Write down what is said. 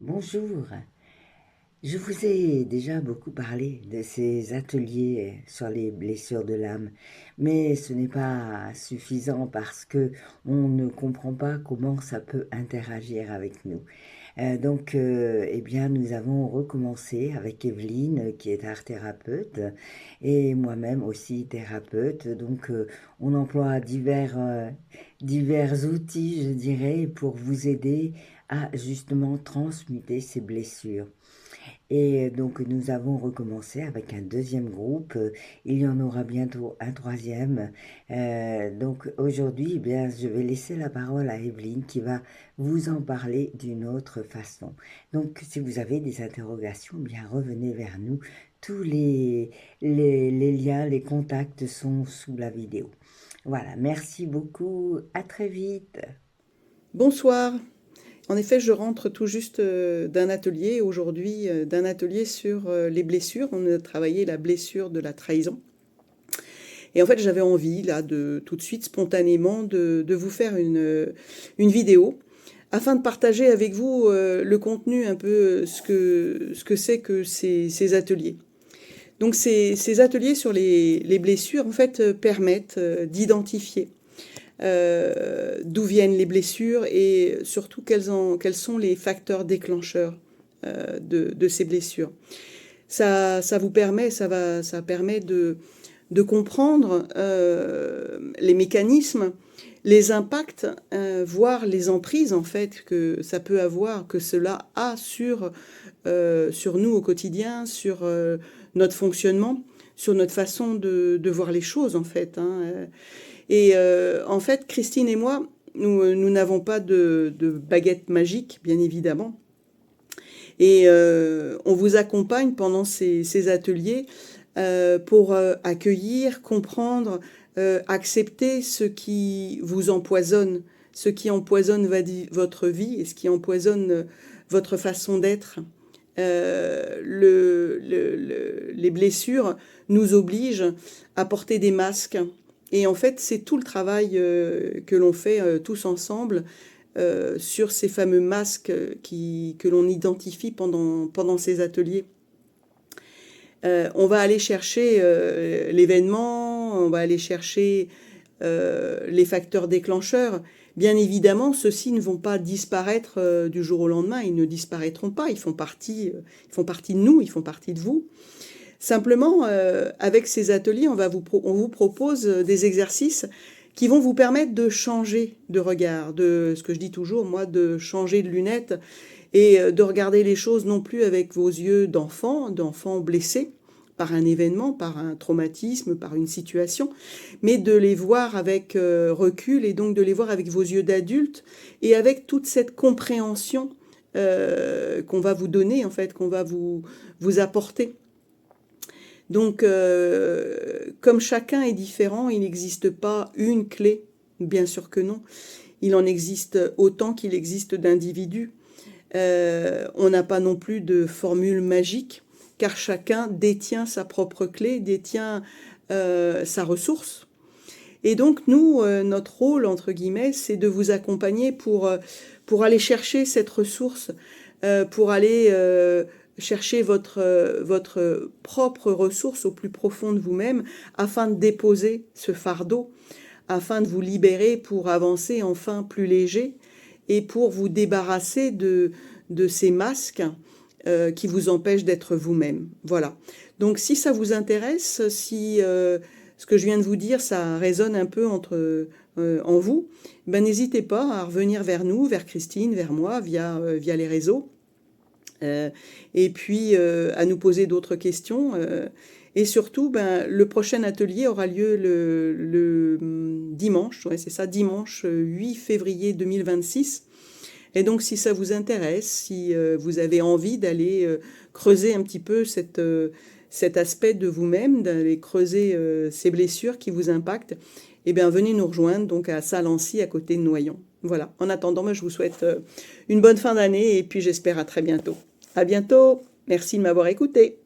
Bonjour, je vous ai déjà beaucoup parlé de ces ateliers sur les blessures de l'âme, mais ce n'est pas suffisant parce que on ne comprend pas comment ça peut interagir avec nous. Eh bien, nous avons recommencé avec Evelyne, qui est art thérapeute, et moi-même aussi thérapeute. On emploie divers outils, je dirais, pour vous aider à justement transmuter ces blessures. Nous avons recommencé avec un deuxième groupe. Il y en aura bientôt un troisième. Aujourd'hui, eh bien, je vais laisser la parole à Evelyne qui va vous en parler d'une autre façon. Donc, si vous avez des interrogations, eh bien, revenez vers nous. Tous les liens, les contacts sont sous la vidéo. Voilà, merci beaucoup. À très vite. Bonsoir. En effet, je rentre tout juste d'un atelier aujourd'hui, d'un atelier sur les blessures. On a travaillé la blessure de la trahison. Et en fait, j'avais envie, là, de tout de suite, spontanément, de vous faire une vidéo afin de partager avec vous le contenu, un peu ce que c'est que ces ateliers. Donc, ces ateliers sur les blessures, en fait, permettent d'identifier d'où viennent les blessures et surtout quels sont les facteurs déclencheurs de ces blessures. Ça vous permet, ça permet de comprendre les mécanismes, les impacts, voire les emprises en fait que ça peut avoir, que cela a sur nous au quotidien, sur notre fonctionnement, sur notre façon de voir les choses en fait. En fait, Christine et moi, nous n'avons pas de baguette magique, bien évidemment. On vous accompagne pendant ces ateliers pour accueillir, comprendre, accepter ce qui vous empoisonne, ce qui empoisonne votre vie et ce qui empoisonne votre façon d'être. Les blessures nous obligent à porter des masques. Et en fait, c'est tout le travail que l'on fait tous ensemble sur ces fameux masques que l'on identifie pendant ces ateliers. On va aller chercher l'événement, on va aller chercher les facteurs déclencheurs. Bien évidemment, ceux-ci ne vont pas disparaître du jour au lendemain, ils ne disparaîtront pas, ils font partie de nous, ils font partie de vous. Simplement, avec ces ateliers, on vous propose des exercices qui vont vous permettre de changer de regard, de ce que je dis toujours, moi, de changer de lunettes et de regarder les choses non plus avec vos yeux d'enfant blessé par un événement, par un traumatisme, par une situation, mais de les voir avec recul et donc de les voir avec vos yeux d'adulte et avec toute cette compréhension qu'on va vous donner, en fait, qu'on va vous apporter. Donc, comme chacun est différent, il n'existe pas une clé, bien sûr que non. Il en existe autant qu'il existe d'individus. On n'a pas non plus de formule magique, car chacun détient sa propre clé, détient sa ressource. Et donc, nous, notre rôle, entre guillemets, c'est de vous accompagner pour aller chercher cette ressource, pour aller chercher votre propre ressource au plus profond de vous-même, afin de déposer ce fardeau, afin de vous libérer pour avancer enfin plus léger et pour vous débarrasser de ces masques qui vous empêchent d'être vous-même. Voilà. Donc si ça vous intéresse, si ce que je viens de vous dire, ça résonne un peu en vous, ben n'hésitez pas à revenir vers nous, vers Christine, vers moi, via les réseaux. Et puis à nous poser d'autres questions. Et surtout, ben, le prochain atelier aura lieu le dimanche, ouais, c'est ça, dimanche 8 février 2026. Et donc, si ça vous intéresse, si vous avez envie d'aller creuser un petit peu cet aspect de vous-même, d'aller creuser ces blessures qui vous impactent, eh bien, venez nous rejoindre donc à Salancy, à côté de Noyon. Voilà. En attendant, moi, je vous souhaite une bonne fin d'année et puis j'espère à très bientôt. À bientôt. Merci de m'avoir écouté.